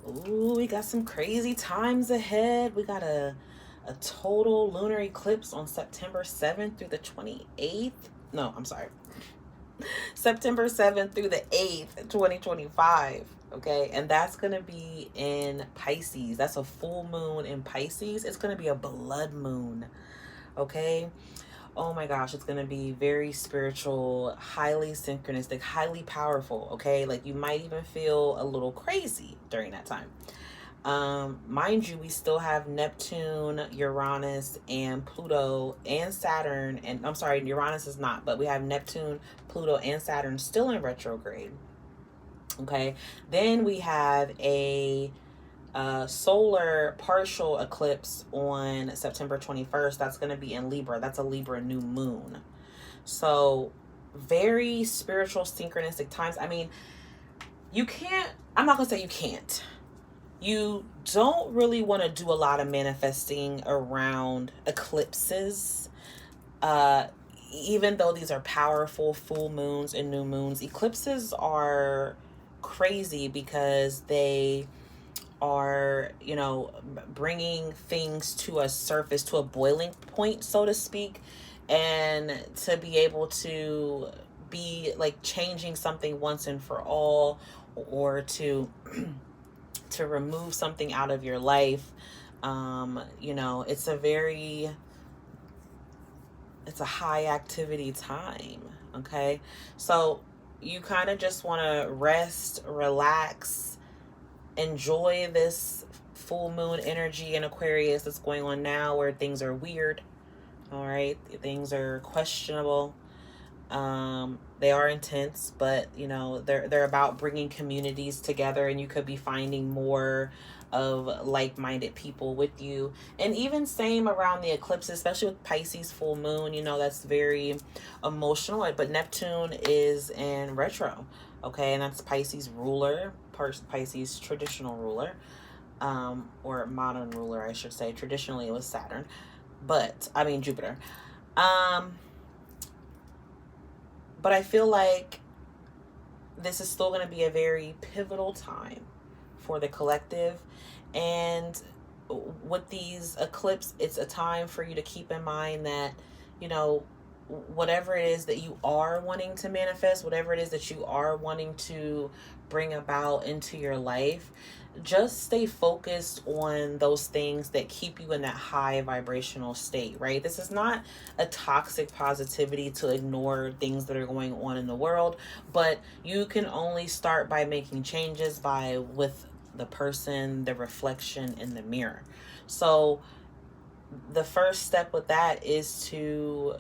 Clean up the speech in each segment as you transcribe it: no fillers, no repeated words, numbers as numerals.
Ooh, we got some crazy times ahead. We got a total lunar eclipse on September 7th through the 28th. No, I'm sorry. September 7th through the 8th, 2025. Okay, and that's gonna be in Pisces. That's a full moon in Pisces. It's gonna be a blood moon. Okay, oh my gosh, it's going to be very spiritual, highly synchronistic, highly powerful. Okay, like you might even feel a little crazy during that time. Mind you, we still have Neptune, Uranus, and Pluto and Saturn. And I'm sorry, Uranus is not, but we have Neptune, Pluto, and Saturn still in retrograde. Okay, then we have a solar partial eclipse on September 21st. That's going to be in Libra. That's a Libra new moon. So, very spiritual, synchronistic times. I mean, you can't, I'm not going to say you can't. You don't really want to do a lot of manifesting around eclipses. Uh, Even though these are powerful full moons and new moons, eclipses are crazy because they are, bringing things to a surface, to a boiling point, so to speak, and to be able to be like changing something once and for all, or to to remove something out of your life. It's it's a high activity time. Okay, so you kind of just want to rest, relax, enjoy this full moon energy in Aquarius that's going on now, where things are weird. All right, things are questionable. They are intense, but they're about bringing communities together, and you could be finding more of like-minded people with you. And even same around the eclipse, especially with Pisces full moon, that's very emotional. But Neptune is in retro, okay, and that's Pisces ruler, Pisces traditional ruler, or modern ruler, I should say. Traditionally it was Saturn, but I mean Jupiter. But I feel like this is still going to be a very pivotal time for the collective. And with these eclipses, it's a time for you to keep in mind that, whatever it is that you are wanting to manifest, whatever it is that you are wanting to bring about into your life, just stay focused on those things that keep you in that high vibrational state, right? This is not a toxic positivity to ignore things that are going on in the world, but you can only start by making changes with the person, the reflection in the mirror. So the first step with that is to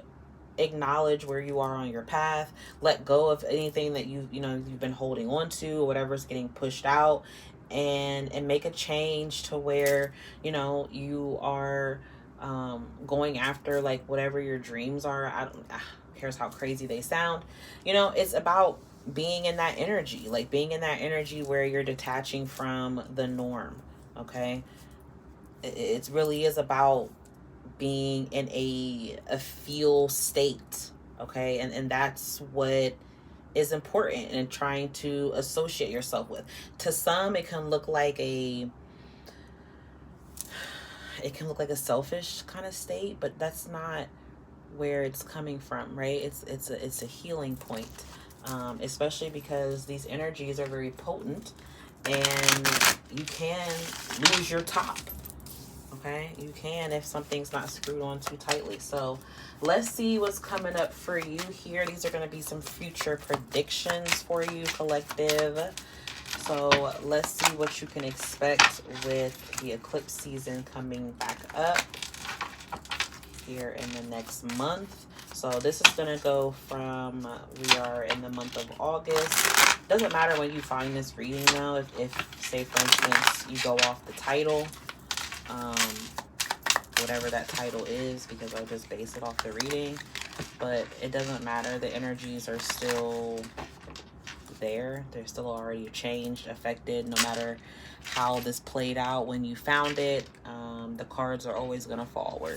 acknowledge where you are on your path, let go of anything that you've been holding on to, or whatever's getting pushed out, and make a change to where you are going after like whatever your dreams are. I don't cares how crazy they sound. It's about being in that energy, like being in that energy where you're detaching from the norm. Okay, it really is about being in a feel state. Okay, and that's what is important, and trying to associate yourself with. To some, it can look like a selfish kind of state, but that's not where it's coming from, right? It's a healing point, especially because these energies are very potent, and you can lose your top. Okay, you can if something's not screwed on too tightly. So let's see what's coming up for you here. These are going to be some future predictions for you, collective. So let's see what you can expect with the eclipse season coming back up here in the next month. So this is going to go from, we are in the month of August. Doesn't matter when you find this reading though. If say for instance you go off the title, whatever that title is, because I'll just base it off the reading, but it doesn't matter. The energies are still there. They're still already changed, affected, no matter how this played out when you found it. The cards are always going to fall where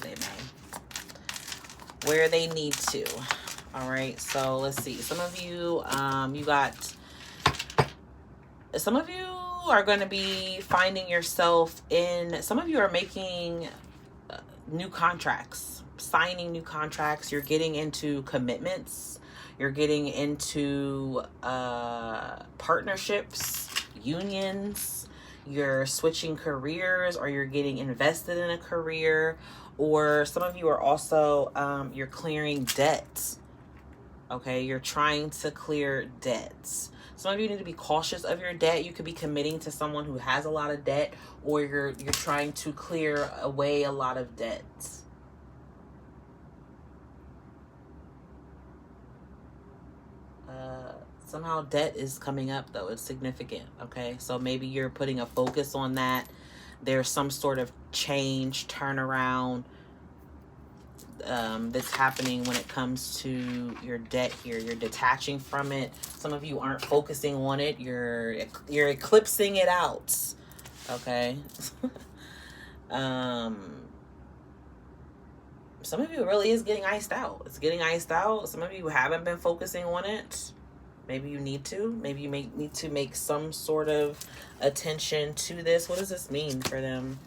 they need to. All right, so let's see. Some of you are going to be finding yourself in, some of you are making new contracts, signing new contracts. You're getting into commitments. You're getting into partnerships, unions. You're switching careers, or you're getting invested in a career. Or some of you are also, you're clearing debts. Okay, you're trying to clear debts. Some of you need to be cautious of your debt. You could be committing to someone who has a lot of debt, or you're trying to clear away a lot of debts. Somehow debt is coming up, though. It's significant. Okay, so maybe you're putting a focus on that. There's some sort of change, turnaround that's happening when it comes to your debt here. You're detaching from it. Some of you aren't focusing on it. You're eclipsing it out. Okay. Some of you really is getting iced out. It's getting iced out. Some of you haven't been focusing on it. Maybe you need to. Maybe you may need to make some sort of attention to this. What does this mean for them?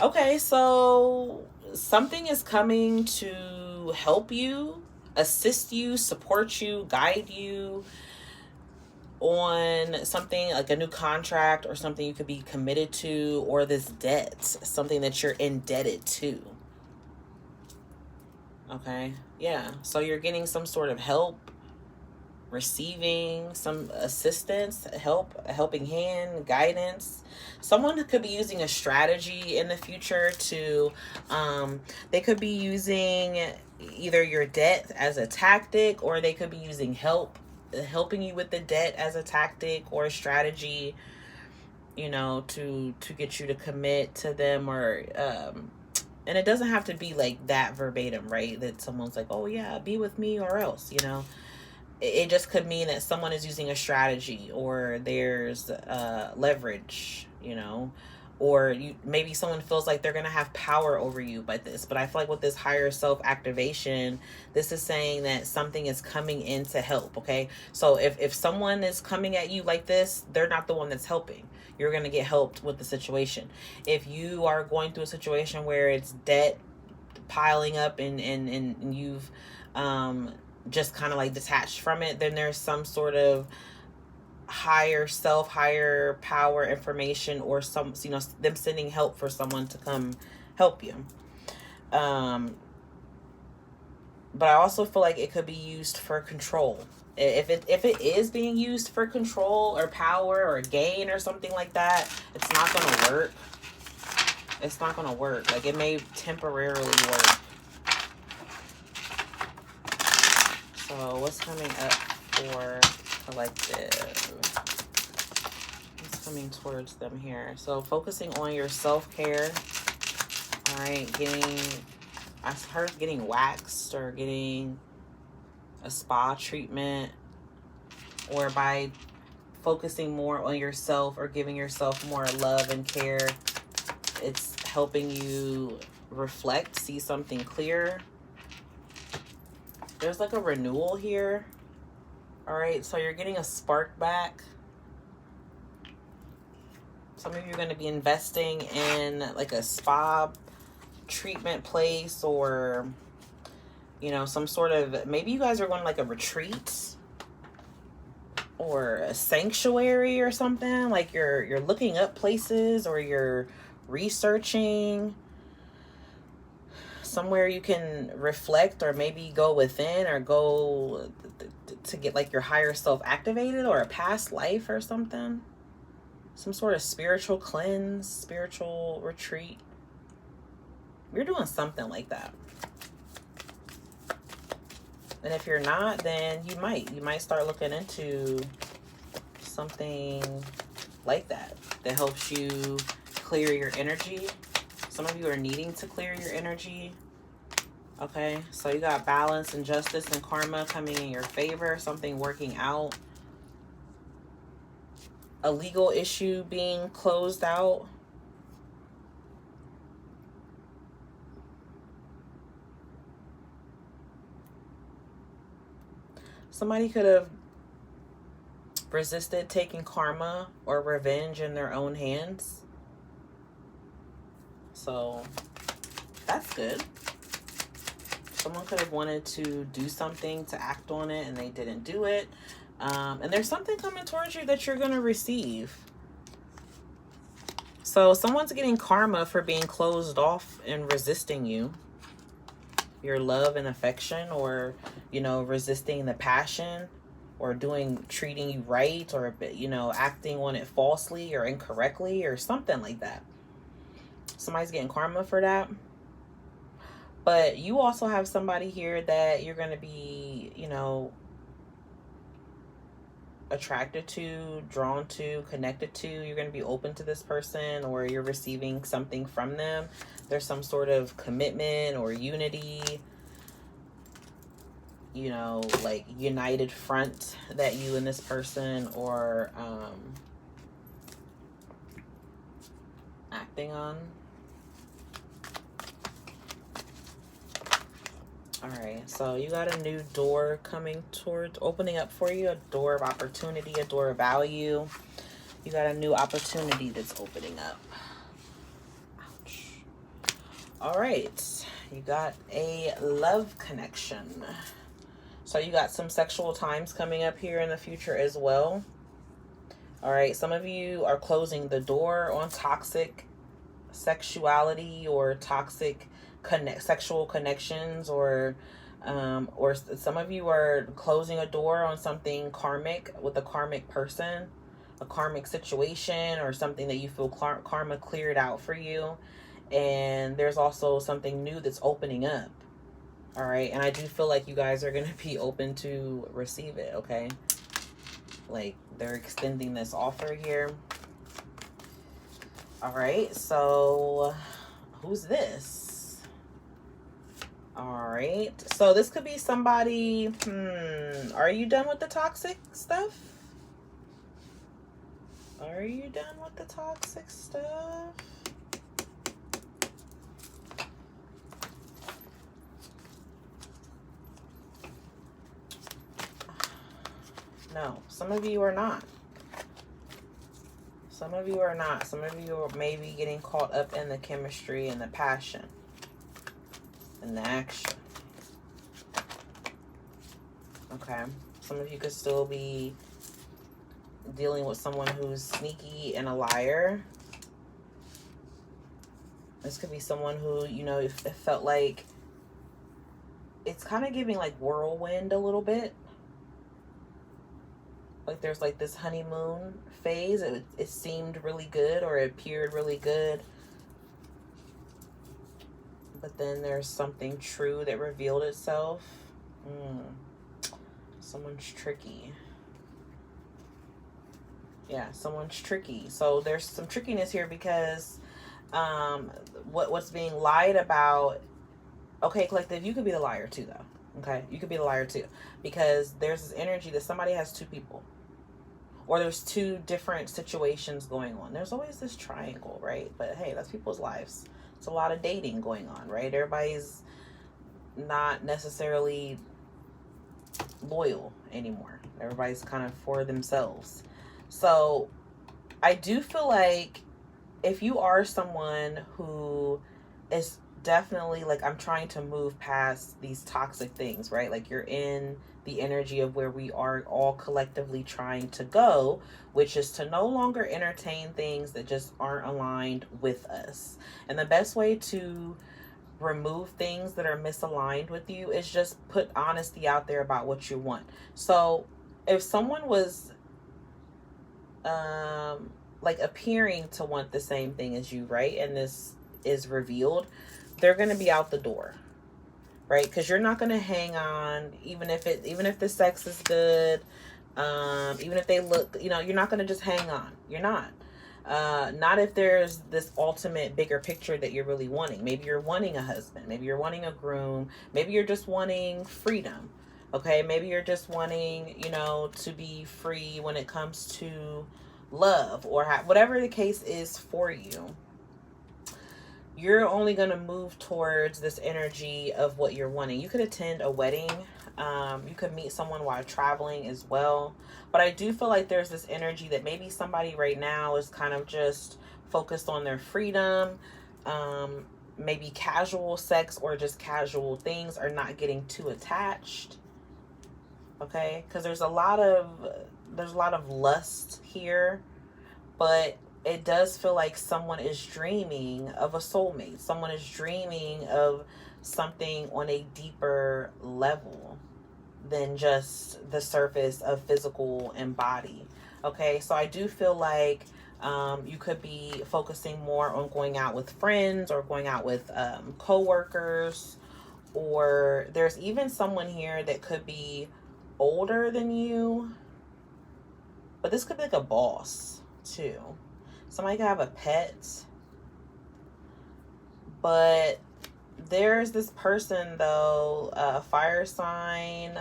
Okay, so something is coming to help you, assist you, support you, guide you on something like a new contract or something you could be committed to, or this debt, something that you're indebted to. Okay, yeah, so you're getting some sort of help, receiving some assistance, help, a helping hand, guidance. Someone could be using a strategy in the future to, they could be using either your debt as a tactic, or they could be using helping you with the debt as a tactic or a strategy, you know, to get you to commit to them, or and it doesn't have to be like that verbatim, right? That someone's like, oh yeah, be with me or else, you know. It just could mean that someone is using a strategy, or there's leverage, you know, or maybe someone feels like they're going to have power over you by this. But I feel like with this higher self activation, this is saying that something is coming in to help. Okay, so if someone is coming at you like this, they're not the one that's helping. You're going to get helped with the situation. If you are going through a situation where it's debt piling up, and you've just kind of like detached from it, then there's some sort of higher self, higher power information, or some, you know, them sending help for someone to come help you. But I also feel like it could be used for control. If it is being used for control or power or gain or something like that, it's not going to work. It's not going to work. Like, it may temporarily work. So what's coming up for collective? What's coming towards them here? So focusing on your self-care. All right, I heard getting waxed, or getting a spa treatment, or by focusing more on yourself or giving yourself more love and care, it's helping you reflect, see something clearer. There's like a renewal here. All right, so you're getting a spark back. Some of you are going to be investing in like a spa treatment place, or, you know, some sort of, maybe you guys are going to like a retreat or a sanctuary or something. Like you're looking up places, or you're researching somewhere you can reflect, or maybe go within, or go to get like your higher self activated, or a past life or something. Some sort of spiritual cleanse, spiritual retreat. You're doing something like that. And if you're not, then you might start looking into something like that helps you clear your energy. Some of you are needing to clear your energy. Okay, so you got balance and justice and karma coming in your favor, something working out, a legal issue being closed out. Somebody could have resisted taking karma or revenge in their own hands. So that's good. Someone could have wanted to do something to act on it and they didn't do it. And there's something coming towards you that you're going to receive. So someone's getting karma for being closed off and resisting you, your love and affection, or, you know, resisting the passion, or treating you right, or, you know, acting on it falsely or incorrectly or something like that. Somebody's getting karma for that. But you also have somebody here that you're going to be, you know, attracted to, drawn to, connected to. You're going to be open to this person, or you're receiving something from them. There's some sort of commitment or unity, you know, like united front that you and this person are acting on. All right, so you got a new door opening up for you, a door of opportunity, a door of value. You got a new opportunity that's opening up. Ouch. All right, you got a love connection. So you got some sexual times coming up here in the future as well. All right, some of you are closing the door on toxic sexuality or toxic sexual connections, or some of you are closing a door on something karmic with a karmic person, a karmic situation, or something that you feel karma cleared out for you. And there's also something new that's opening up. All right, and I do feel like you guys are going to be open to receive it, okay? Like, they're extending this offer here. All right, so who's this? All right, so this could be somebody. Are you done with the toxic stuff? Are you done with the toxic stuff? No, some of you are not. Some of you are not. Some of you are maybe getting caught up in the chemistry and the passion and the action. Okay. Some of you could still be dealing with someone who's sneaky and a liar. This could be someone who, you know, it felt like it's kind of giving like whirlwind a little bit. Like there's like this honeymoon phase. It seemed really good, or it appeared really good. But then there's something true that revealed itself. Someone's tricky. Yeah, someone's tricky. So there's some trickiness here because what's being lied about. Okay, collective, you could be the liar too, though. Okay, you could be the liar too, because there's this energy that somebody has two people, or there's two different situations going on. There's always this triangle, right? But hey, that's people's lives. It's a lot of dating going on, right? Everybody's not necessarily loyal anymore. Everybody's kind of for themselves. So I do feel like if you are someone who is definitely like, I'm trying to move past these toxic things, right? Like you're in the energy of where we are all collectively trying to go, which is to no longer entertain things that just aren't aligned with us. And the best way to remove things that are misaligned with you is just put honesty out there about what you want. So if someone was like appearing to want the same thing as you, right, and this is revealed, they're going to be out the door, right? Because you're not going to hang on, even if the sex is good, even if they look, you know, you're not going to just hang on. You're not if there's this ultimate bigger picture that you're really wanting. Maybe you're wanting a husband, maybe you're wanting a groom, maybe you're just wanting freedom. Okay, maybe you're just wanting, you know, to be free when it comes to love, or whatever the case is for you. you're only going to move towards this energy of what you're wanting. You could attend a wedding. You could meet someone while traveling as well. But I do feel like there's this energy that maybe somebody right now is kind of just focused on their freedom. Maybe casual sex or just casual things, are not getting too attached. Okay? Because there's a lot of lust here, but it does feel like someone is dreaming of a soulmate. Someone is dreaming of something on a deeper level than just the surface of physical and body. Okay, so I do feel like you could be focusing more on going out with friends or going out with co-workers, or there's even someone here that could be older than you, but this could be like a boss too. Somebody could have a pet, but there's this person though, a fire sign,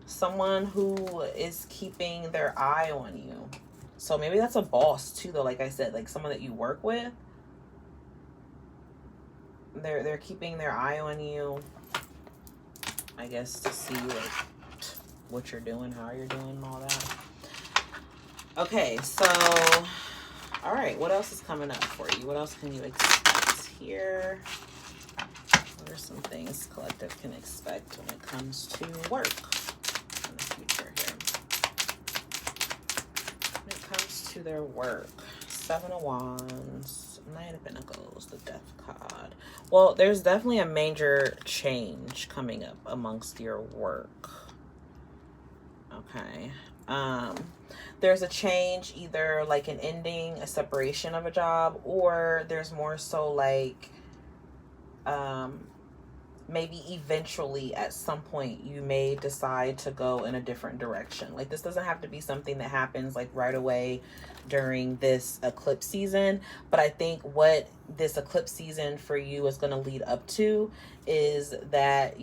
someone who is keeping their eye on you. So maybe that's a boss too though, like I said, like someone that you work with. They're keeping their eye on you, I guess, to see like what you're doing, how you're doing, and all that. Okay, so all right, what else is coming up for you? What else can you expect here? What are some things collective can expect when it comes to work in the future here? When it comes to their work, 7 of Wands, Knight of Pentacles, the Death card. Well, there's definitely a major change coming up amongst your work. Okay. There's a change, either like an ending, a separation of a job, or there's more so like maybe eventually at some point you may decide to go in a different direction. Like this doesn't have to be something that happens like right away during this eclipse season, but I think what this eclipse season for you is going to lead up to is that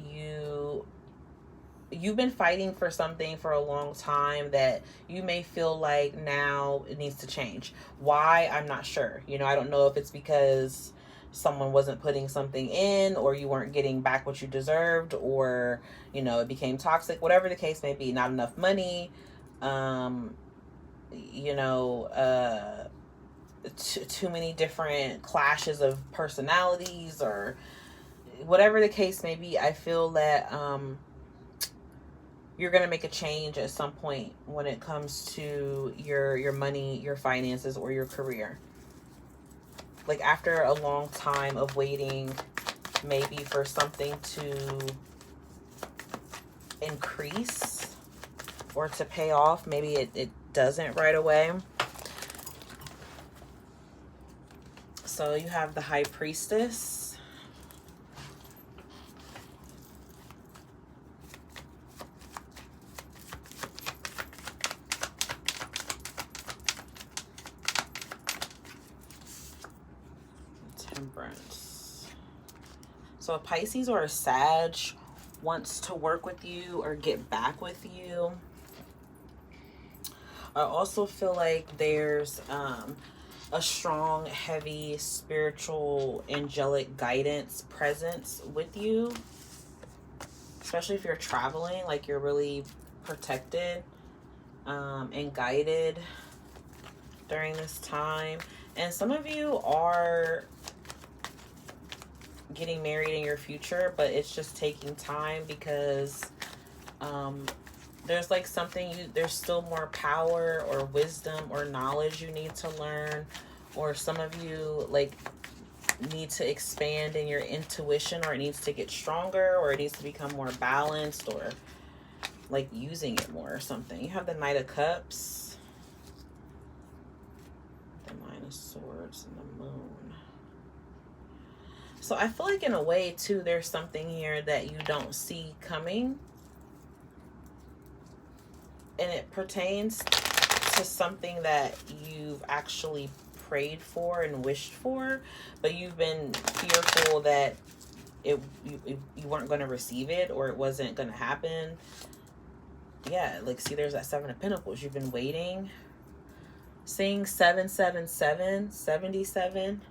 you've been fighting for something for a long time that you may feel like now it needs to change. Why? I'm not sure. You know, I don't know if it's because someone wasn't putting something in, or you weren't getting back what you deserved, or, you know, it became toxic, whatever the case may be, not enough money, you know, too many different clashes of personalities, or whatever the case may be. I feel that, you're going to make a change at some point when it comes to your money, your finances, or your career. Like after a long time of waiting, maybe for something to increase or to pay off, maybe it doesn't right away. So you have the High Priestess. Temperance. So a Pisces or a Sag wants to work with you or get back with you. I also feel like there's a strong, heavy, spiritual, angelic guidance presence with you. Especially if you're traveling, like you're really protected and guided during this time. And some of you are getting married in your future, but it's just taking time because there's like something there's still more power or wisdom or knowledge you need to learn, or some of you like need to expand in your intuition, or it needs to get stronger, or it needs to become more balanced, or like using it more or something. You have the Knight of Cups, the Nine of Swords, and the Moon. So I feel like in a way too, there's something here that you don't see coming, and it pertains to something that you've actually prayed for and wished for, but you've been fearful that you weren't going to receive it, or it wasn't going to happen. Yeah, like see, there's that Seven of Pentacles. You've been waiting, Seeing 777, 77.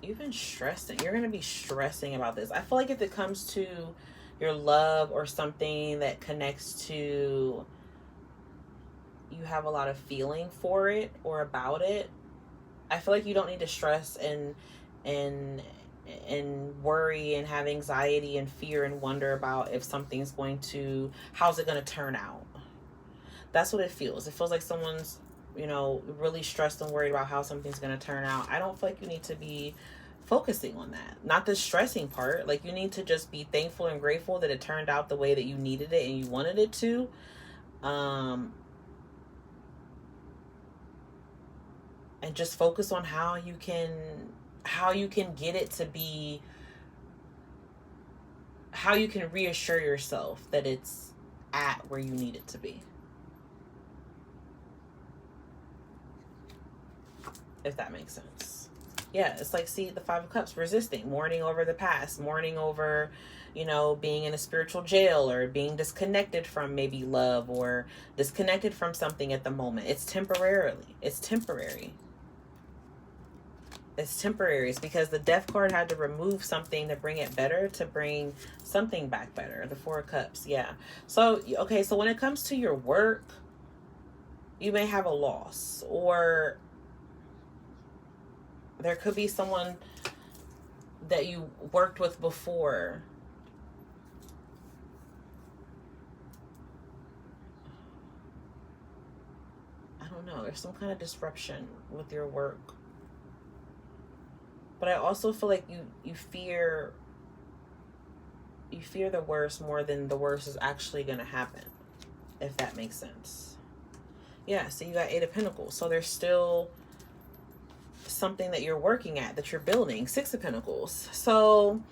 You've been stressing. You're going to be stressing about this. I feel like if it comes to your love or something that connects to, you have a lot of feeling for it or about it, I feel like you don't need to stress and worry and have anxiety and fear and wonder about if something's going to, how's it going to turn out. That's what it feels. It feels like someone's, really stressed and worried about how something's going to turn out. I don't feel like you need to be focusing on that. Not the stressing part. Like, you need to just be thankful and grateful that it turned out the way that you needed it and you wanted it to. And just focus on how you can get it to be, how you can reassure yourself that it's at where you need it to be. If that makes sense. Yeah, it's like, see, the Five of Cups, resisting, mourning over the past, mourning over, being in a spiritual jail or being disconnected from maybe love or disconnected from something at the moment. It's temporary. It's temporary. It's because the Death card had to remove something to bring it better, to bring something back better. The Four of Cups, yeah. So, okay, so when it comes to your work, you may have a loss, or there could be someone that you worked with before. I don't know. There's some kind of disruption with your work. But I also feel like you fear the worst more than the worst is actually going to happen, if that makes sense. Yeah, so you got Eight of Pentacles. So there's still something that you're working at, that you're building. Six of Pentacles. So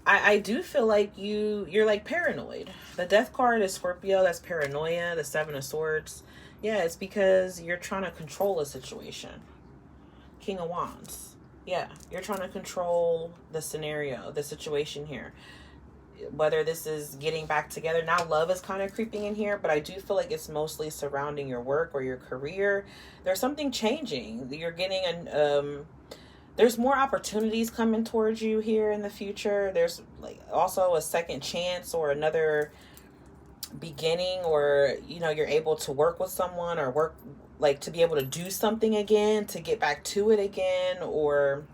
I do feel like you're like paranoid. The Death card is Scorpio. That's paranoia. The Seven of Swords. Yeah, it's because you're trying to control a situation. King of Wands. Yeah, you're trying to control the scenario, the situation here. Whether this is getting back together. Now love is kind of creeping in here, but I do feel like it's mostly surrounding your work or your career. There's something changing. You're getting there's more opportunities coming towards you here in the future. There's like also a second chance or another beginning, or you're able to work with someone or work, like, to be able to do something again, to get back to it again, or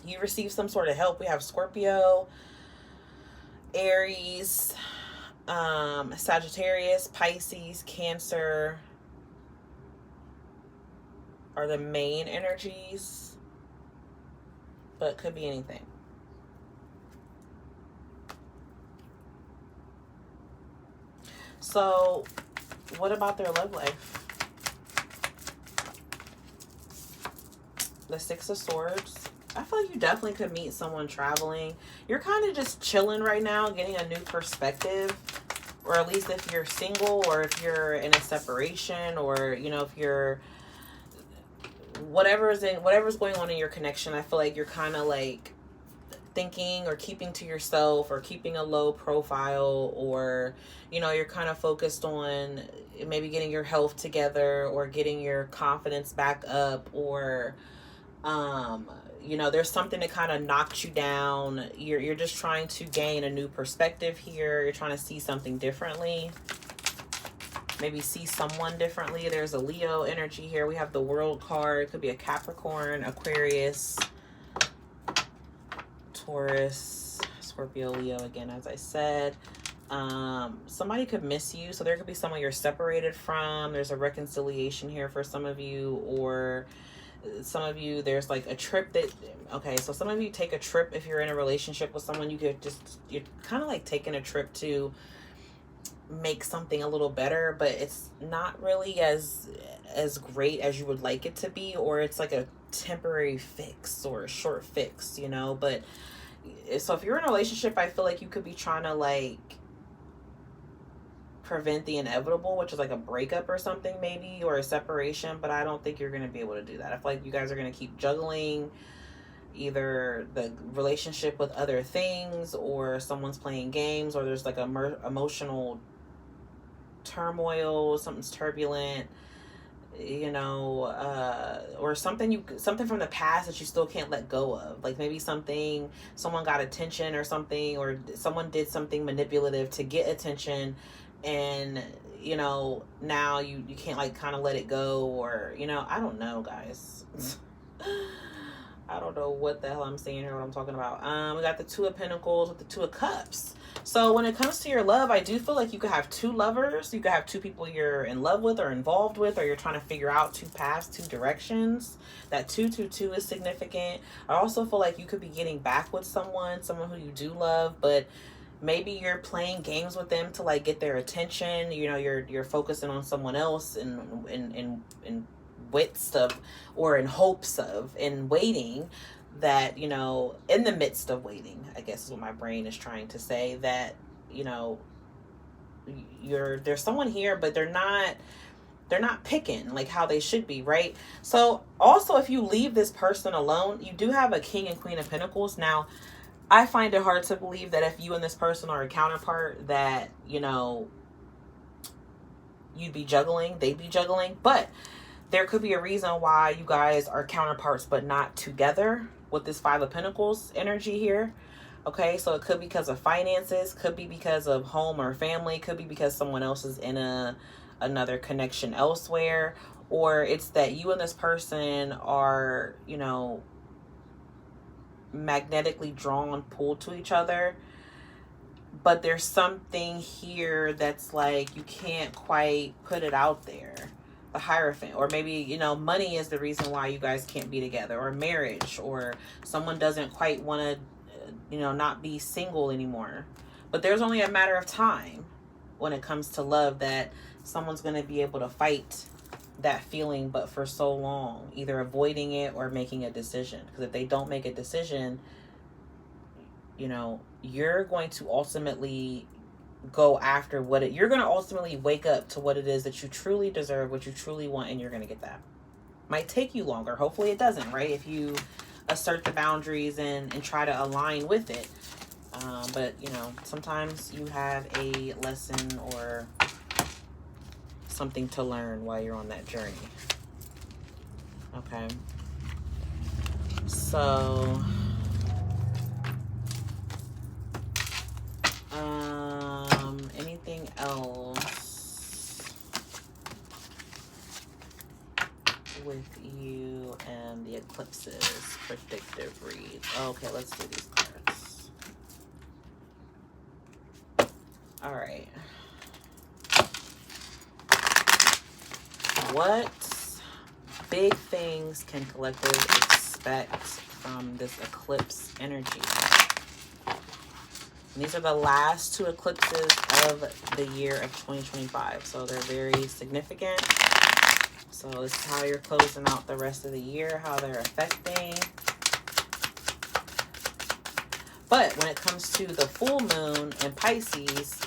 you receive some sort of help. We have Scorpio, Aries, Sagittarius, Pisces, Cancer are the main energies, but it could be anything. So what about their love life? The Six of Swords. I feel like you definitely could meet someone traveling. You're kind of just chilling right now, getting a new perspective. Or at least if you're single, or if you're in a separation, or, if you're, whatever's going on in your connection, I feel like you're kind of like thinking or keeping to yourself or keeping a low profile, or, you're kind of focused on maybe getting your health together or getting your confidence back up, or, there's something that kind of knocked you down. You're just trying to gain a new perspective here. You're trying to see something differently. Maybe see someone differently. There's a Leo energy here. We have the World card. It could be a Capricorn, Aquarius, Taurus, Scorpio, Leo again, as I said. Somebody could miss you. So there could be someone you're separated from. There's a reconciliation here for some of you, or some of you, there's like a trip that, okay, so some of you take a trip. If you're in a relationship with someone, you're kind of like taking a trip to make something a little better, but it's not really as great as you would like it to be, or it's like a temporary fix or a short fix, but so if you're in a relationship, I feel like you could be trying to like prevent the inevitable, which is like a breakup or something, maybe, or a separation, but I don't think you're going to be able to do that. I feel like you guys are going to keep juggling either the relationship with other things, or someone's playing games, or there's like a emotional turmoil, something's turbulent, you know, or something from the past that you still can't let go of. Like maybe someone got attention or something, or someone did something manipulative to get attention, and you know, now you can't like kind of let it go, or you know, I don't know, guys. I don't know what the hell I'm saying here, what I'm talking about. We got the Two of Pentacles with the Two of Cups. So when it comes to your love, I do feel like you could have two lovers. You could have two people you're in love with or involved with, or you're trying to figure out two paths, two directions. That 222 is significant. I also feel like you could be getting back with someone who you do love, but maybe you're playing games with them to like get their attention. You know, you're focusing on someone else in midst of, or in hopes of, in waiting, that, you know, in the midst of waiting, I guess is what my brain is trying to say, that, you know, there's someone here, but they're not picking like how they should be, right? So also, if you leave this person alone, you do have a King and Queen of Pentacles. Now, I find it hard to believe that if you and this person are a counterpart, that, you know, they'd be juggling, but there could be a reason why you guys are counterparts but not together with this Five of Pentacles energy here. Okay, so it could be because of finances, could be because of home or family, could be because someone else is in another connection elsewhere, or it's that you and this person are, you know, magnetically drawn, pulled to each other, but there's something here that's like you can't quite put it out there. The Hierophant, or maybe, you know, money is the reason why you guys can't be together, or marriage, or someone doesn't quite want to, you know, not be single anymore. But there's only a matter of time when it comes to love that someone's going to be able to fight that feeling, but for so long, either avoiding it or making a decision. Because if they don't make a decision, you know, you're going to ultimately go after you're going to ultimately wake up to what it is that you truly deserve, what you truly want, and you're going to get that. Might take you longer. Hopefully it doesn't, right? If you assert the boundaries and try to align with it. But, you know, sometimes you have a lesson or something to learn while you're on that journey. Okay. So, anything else with you and the eclipses predictive read? Okay, let's do these cards. All right. What big things can collective expect from this eclipse energy? And these are the last two eclipses of the year of 2025. So they're very significant. So this is how you're closing out the rest of the year, how they're affecting. But when it comes to the full moon in Pisces,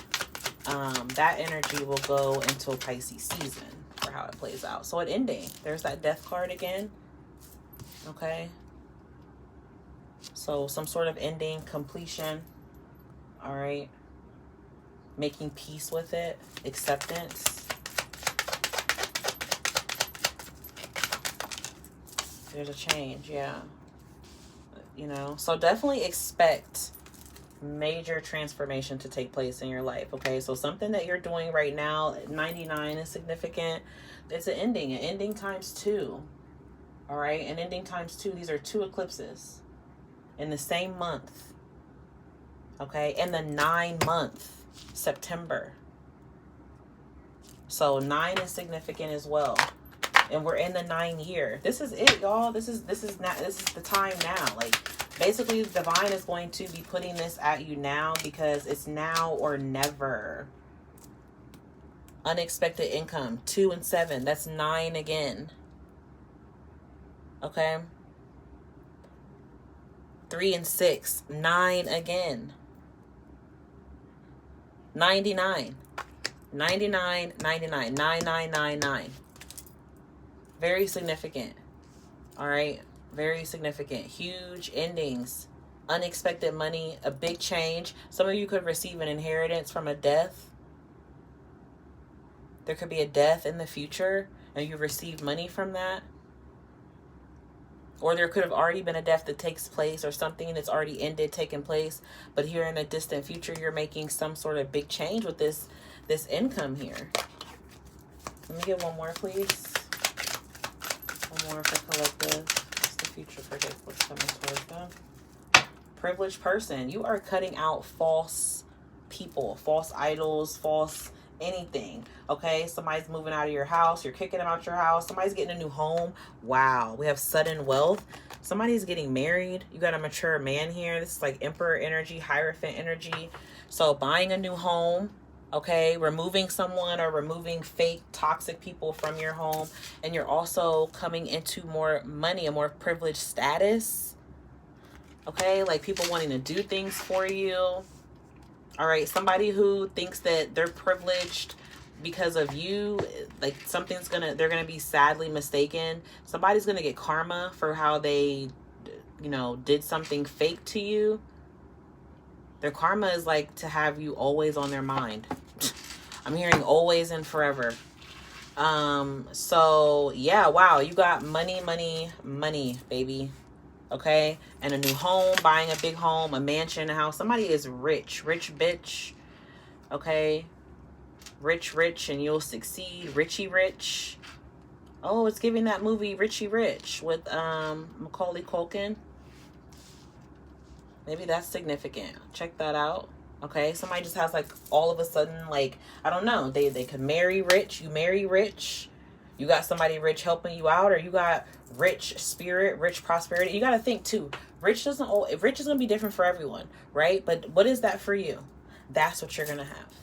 that energy will go into Pisces season for how it plays out. So an ending. There's that death card again. Okay. So some sort of ending, completion. All right. Making peace with it. Acceptance. There's a change, yeah. You know, so definitely expect major transformation to take place in your life, okay? So something that you're doing right now, 99 is significant. It's an ending times 2. All right, an ending times 2. These are 2 eclipses in the same month, okay? In the 9-month, September. So 9 is significant as well. And we're in the 9th year. This is it, y'all. This is the time now. Like, basically, the divine is going to be putting this at you now because it's now or never. Unexpected income, 2 and 7. That's 9 again. Okay. 3 and 6, 9 again. 99. 99, 99, 9999. Very significant. All right. Very significant. Huge endings. Unexpected money. A big change. Some of you could receive an inheritance from a death. There could be a death in the future and you receive money from that. Or there could have already been a death that takes place or something that's already ended, taken place. But here in the distant future, you're making some sort of big change with this income here. Let me get one more, please. One more for collective. What's the future predict? What's coming towards them? Privileged person. You are cutting out false people, false idols, false anything. Okay, somebody's moving out of your house, you're kicking them out your house, somebody's getting a new home. Wow, we have sudden wealth. Somebody's getting married. You got a mature man here. This is like Emperor energy, Hierophant energy. So buying a new home, okay, removing someone or removing fake toxic people from your home, and you're also coming into more money, a more privileged status. Okay, like people wanting to do things for you. All right, somebody who thinks that they're privileged because of you, like they're gonna be sadly mistaken. Somebody's gonna get karma for how they, did something fake to you. Their karma is like to have you always on their mind. I'm hearing always and forever. So yeah, wow, you got money, baby. Okay, and a new home, buying a big home, a mansion, a house. Somebody is rich bitch. Okay, rich, and you'll succeed. Richie Rich. Oh, it's giving that movie Richie Rich with Macaulay Culkin. Maybe that's significant. Check that out. Okay, somebody just has like all of a sudden, like, I don't know, they could marry rich. You marry rich. You got somebody rich helping you out, or you got rich spirit, rich prosperity. You got to think too. Rich is going to be different for everyone, right? But what is that for you? That's what you're going to have.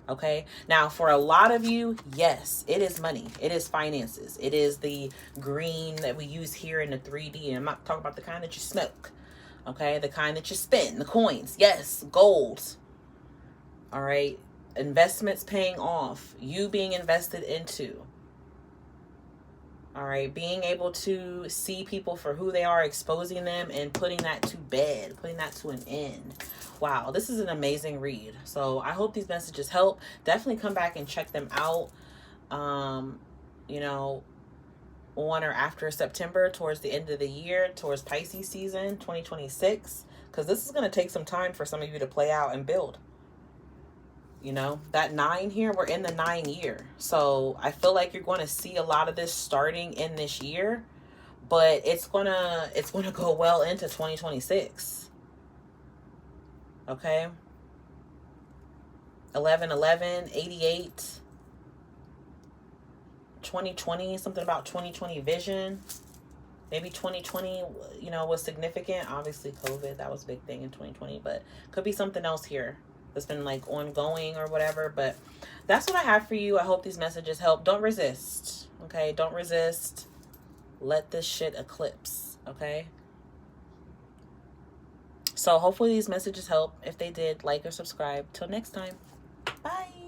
Okay. Now, for a lot of you, yes, it is money. It is finances. It is the green that we use here in the 3D. And I'm not talking about the kind that you smoke. Okay. The kind that you spend, the coins. Yes. Gold. All right. Investments paying off. You being invested into. All right, being able to see people for who they are, exposing them, and putting that to bed, putting that to an end. Wow, this is an amazing read. So I hope these messages help. Definitely come back and check them out, on or after September, towards the end of the year, towards Pisces season, 2026, because this is going to take some time for some of you to play out and build. That 9 here, we're in the 9 year. So I feel like you're going to see a lot of this starting in this year, but it's going to go well into 2026. Okay. 1111, 88, 2020, something about 2020 vision. Maybe 2020, was significant. Obviously COVID, that was a big thing in 2020, but could be something else here that's been like ongoing or whatever. But that's what I have for you. I hope these messages help. Don't resist. Okay, don't resist. Let this shit eclipse. Okay, so hopefully these messages help. If they did, like or subscribe. Till next time, bye.